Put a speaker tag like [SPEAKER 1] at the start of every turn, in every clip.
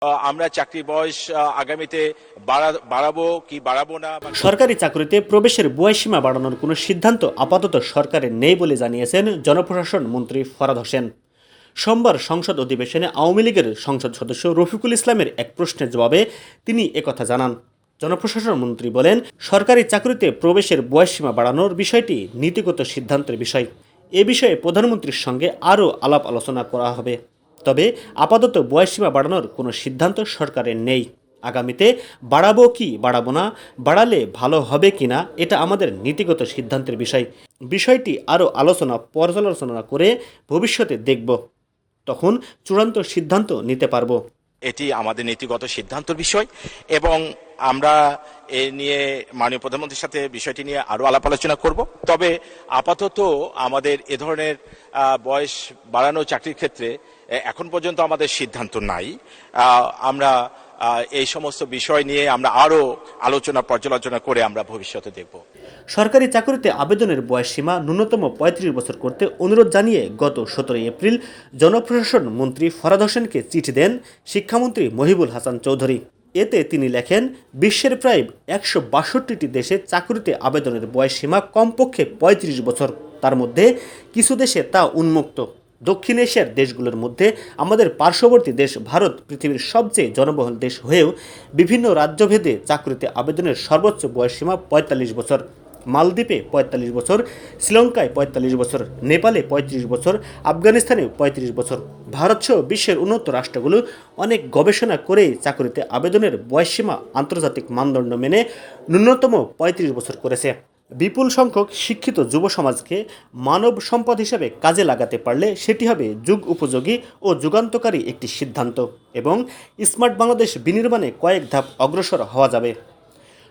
[SPEAKER 1] আমরা চাকরির বয়স আগামীতে বাড়াবো কি বাড়াবো না।
[SPEAKER 2] সরকারি চাকরিতে প্রবেশের বয়সীমা বাড়ানোর কোনো সিদ্ধান্ত আপাতত সরকারের নেই বলে জানিয়েছেন জনপ্রশাসন মন্ত্রী ফরহাদ হোসেন। সোমবার সংসদ অধিবেশনে আওয়ামী লীগের সংসদ সদস্য রফিকুল ইসলামের এক প্রশ্নের জবাবে তিনি একথা জানান। জনপ্রশাসন মন্ত্রী বলেন, সরকারি চাকরিতে প্রবেশের বয়সসীমা বাড়ানোর বিষয়টি নীতিগত সিদ্ধান্তের বিষয়। এ বিষয়ে প্রধানমন্ত্রীর সঙ্গে আরও আলাপ আলোচনা করা হবে। তবে আপাতত বয়সসীমা বাড়ানোর কোনো সিদ্ধান্ত সরকারের নেই। আগামীতে বাড়াবো কি বাড়াবো না, বাড়ালে ভালো হবে কি না, এটা আমাদের নীতিগত সিদ্ধান্তের বিষয়। বিষয়টি আরও পর্যালোচনা করে ভবিষ্যতে দেখব, তখন চূড়ান্ত সিদ্ধান্ত নিতে পারবো।
[SPEAKER 1] এটি আমাদের নীতিগত সিদ্ধান্তের বিষয় এবং আমরা এ নিয়ে মাননীয় প্রধানমন্ত্রীর সাথে বিষয়টি নিয়ে আরো আলাপ আলোচনা করব। তবে আপাতত আমাদের এ ধরনের বয়স বাড়ানো চাকরির ক্ষেত্রে এখন পর্যন্ত আমাদের সিদ্ধান্ত নাই। আমরা এই সমস্ত বিষয় নিয়ে আমরা আরো পর্যালোচনা করে আমরা ভবিষ্যতে দেখব।
[SPEAKER 2] সরকারি চাকরিতে আবেদনের বয়সসীমা ন্যূনতম ৩৫ বছর করতে অনুরোধ জানিয়ে গত ১৭ এপ্রিল জনপ্রশাসন মন্ত্রী ফরহাদ হোসেনকে চিঠি দেন শিক্ষামন্ত্রী মহিবুল হাসান চৌধুরী। এতে তিনি লেখেন, বিশ্বের প্রায় ১৬২টি দেশে চাকরিতে আবেদনের বয়সসীমা কমপক্ষে ৩৫ বছর। তার মধ্যে কিছু দেশে তা উন্মুক্ত। দক্ষিণ এশিয়ার দেশগুলোর মধ্যে আমাদের পার্শ্ববর্তী দেশ ভারত পৃথিবীর সবচেয়ে জনবহুল দেশ হয়েও বিভিন্ন রাজ্যভেদে চাকরিতে আবেদনের সর্বোচ্চ বয়সসীমা ৪৫ বছর। মালদ্বীপে ৪৫ বছর, শ্রীলঙ্কায় ৪৫ বছর, নেপালে ৩৫ বছর, আফগানিস্তানে ৩৫ বছর। ভারতসহ বিশ্বের উন্নত রাষ্ট্রগুলো অনেক গবেষণা করেই চাকরিতে আবেদনের বয়সসীমা আন্তর্জাতিক মানদণ্ড মেনে ন্যূনতম ৩৫ বছর করেছে। বিপুল সংখ্যক শিক্ষিত যুব সমাজকে মানব সম্পদ হিসেবে কাজে লাগাতে পারলে সেটি হবে যুগ উপযোগী ও যুগান্তকারী একটি সিদ্ধান্ত এবং স্মার্ট বাংলাদেশ বিনির্মাণে কয়েক ধাপ অগ্রসর হওয়া যাবে।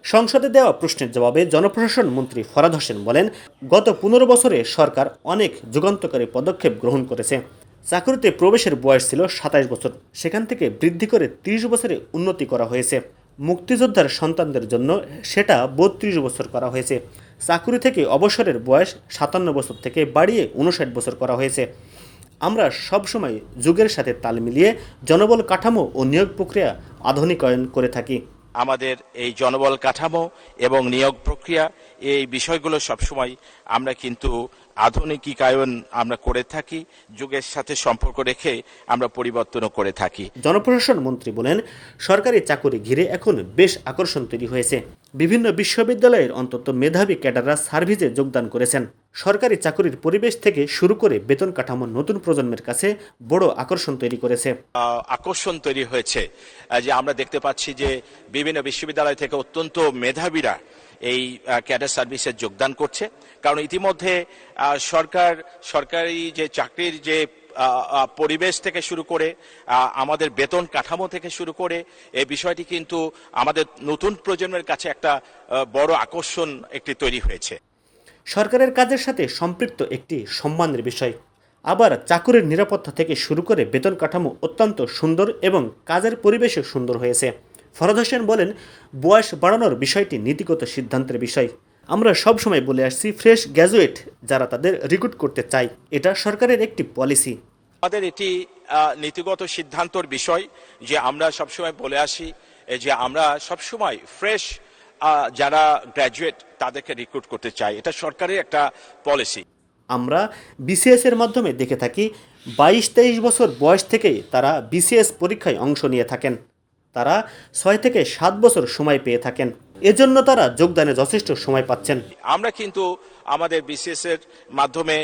[SPEAKER 2] সংসদে দেওয়া প্রশ্নের জবাবে জনপ্রশাসন মন্ত্রী ফরহাদ হোসেন বলেন, গত ১৫ বছরে সরকার অনেক যুগান্তকারী পদক্ষেপ গ্রহণ করেছে। চাকরিতে প্রবেশের বয়স ছিল ২৭ বছর, সেখান থেকে বৃদ্ধি করে ৩০ বছরে উন্নতি করা হয়েছে। মুক্তিযোদ্ধার সন্তানদের জন্য সেটা ৩২ বছর করা হয়েছে। চাকরি থেকে অবসরের বয়স ৫৭ বছর থেকে বাড়িয়ে ৫৯ বছর করা হয়েছে। আমরা সবসময় যুগের সাথে তাল মিলিয়ে জনবল কাঠামো ও নিয়োগ প্রক্রিয়া আধুনিকায়ন করে থাকি।
[SPEAKER 1] আমাদের এই জনবল কাঠামো এবং নিয়োগ প্রক্রিয়া এই বিষয়গুলো সবসময় আমরা কিন্তু আধুনিকায়ন আমরা করে থাকি, যুগের সাথে সম্পর্ক রেখে আমরা পরিবর্তনও করে থাকি।
[SPEAKER 2] জনপ্রশাসন মন্ত্রী বলেন, সরকারি চাকরি ঘিরে এখন বেশ আকর্ষণ তৈরি হয়েছে। বিভিন্ন বিশ্ববিদ্যালয়ের অন্তত মেধাবী ক্যাডাররা সার্ভিসে যোগদান করেছেন। সরকারি চাকরির পরিবেশ থেকে শুরু করে বেতন কাঠামো নতুন প্রজন্মের কাছে বড় আকর্ষণ তৈরি করেছে।
[SPEAKER 1] আকর্ষণ তৈরি হয়েছে যে আমরা দেখতে পাচ্ছি যে বিভিন্ন বিশ্ববিদ্যালয় থেকে অত্যন্ত মেধাবীরা এই ক্যাডার সার্ভিসে যোগদান করছে। কারণ ইতিমধ্যে সরকারি যে চাকরির যে পরিবেশ থেকে শুরু করে আমাদের বেতন কাঠামো থেকে শুরু করে এই বিষয়টি কিন্তু আমাদের নতুন প্রজন্মের কাছে একটা বড় আকর্ষণ একটি তৈরি হয়েছে।
[SPEAKER 2] সরকারের কাজের সাথে সম্পৃক্ত একটি সম্মানের বিষয়। আবার চাকরির নিরাপত্তা থেকে শুরু করে বেতন কাঠামো অত্যন্ত সুন্দর এবং কাজের পরিবেশও সুন্দর হয়েছে। ফরহাদ হোসেন বলেন, বয়স বাড়ানোর বিষয়টি নীতিগত সিদ্ধান্তের বিষয়। আমরা সবসময় বলে আসছি, ফ্রেশ গ্র্যাজুয়েট যারা তাদের রিক্রুট করতে চাই, এটা সরকারের একটি পলিসি।
[SPEAKER 1] আমাদের এটি নীতিগত সিদ্ধান্তর বিষয় যে আমরা সবসময় বলে আসি যে আমরা সবসময় ফ্রেশ যারা গ্র্যাজুয়েট তাদেরকে রিক্রুট করতে চাই, এটা সরকারের একটা পলিসি।
[SPEAKER 2] আমরা বিসিএস এর মাধ্যমে দেখে থাকি ২২-২৩ বছর বয়স থেকেই তারা বিসিএস পরীক্ষায় অংশ নিয়ে থাকেন। তারা ৬ থেকে ৭ বছর সময় পেয়ে থাকেন, এজন্য তারা যোগদানে যথেষ্ট সময় পাচ্ছেন।
[SPEAKER 1] আমরা কিন্তু আমাদের বিসিএস এর মাধ্যমে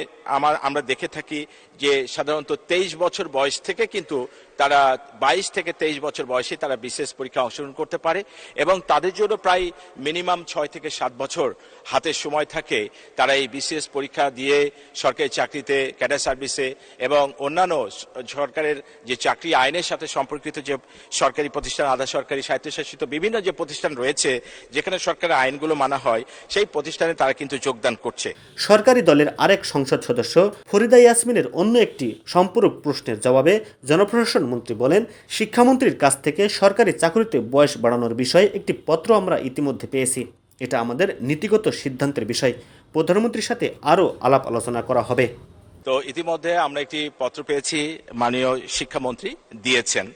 [SPEAKER 1] আমরা দেখে থাকি যে সাধারণত ২৩ বছর বয়স থেকে কিন্তু তারা ২২ থেকে ২৩ বছর বয়সে তারা বিসিএস পরীক্ষায় অংশগ্রহণ করতে পারে এবং তাদের জন্য প্রায় মিনিমাম ৬ থেকে ৭ বছর হাতে সময় থাকে। তারা এই বিসিএস পরীক্ষা দিয়ে সরকারি চাকরিতে, ক্যাডার সার্ভিসে এবং অন্যান্য সরকারের যে চাকরি আইনের সাথে সম্পর্কিত যে সরকারি প্রতিষ্ঠান, আধা সরকারি, স্বায়ত্তশাসিত বিভিন্ন যে প্রতিষ্ঠান রয়েছে যেখানে সরকারের আইনগুলো মানা হয়, সেই প্রতিষ্ঠানে তারা কিন্তু যোগদান করছে।
[SPEAKER 2] সরকারি দলের আরেক সংসদ সদস্য ফরিদা ইয়াসমিনের অন্য একটি সম্পূরক প্রশ্নের জবাবে জনপ্রশাসন মন্ত্রী বলেন, শিক্ষামন্ত্রীর কাছ থেকে সরকারি চাকরিতে বয়স বাড়ানোর বিষয়ে একটি পত্র আমরা ইতিমধ্যে পেয়েছি। এটা আমাদের নীতিগত সিদ্ধান্তের বিষয়। প্রধানমন্ত্রীর সাথে আরও আলাপ আলোচনা করা হবে।
[SPEAKER 1] তো ইতিমধ্যে আমরা একটি পত্র পেয়েছি, মাননীয় শিক্ষামন্ত্রী দিয়েছেন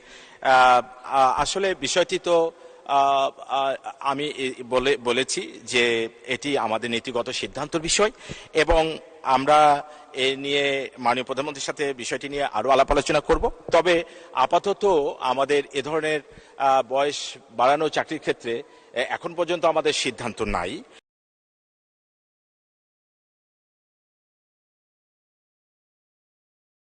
[SPEAKER 1] আসলে বিষয়টি তো আমি বলেছি যে এটি আমাদের নীতিগত সিদ্ধান্তের বিষয় এবং আমরা এ নিয়ে মাননীয় প্রধানমন্ত্রীর সাথে বিষয়টি নিয়ে আরো আলাপ আলোচনা করব। তবে আপাতত আমাদের এ ধরনের বয়স বাড়ানো চাকরির ক্ষেত্রে এখন পর্যন্ত আমাদের সিদ্ধান্ত নাই।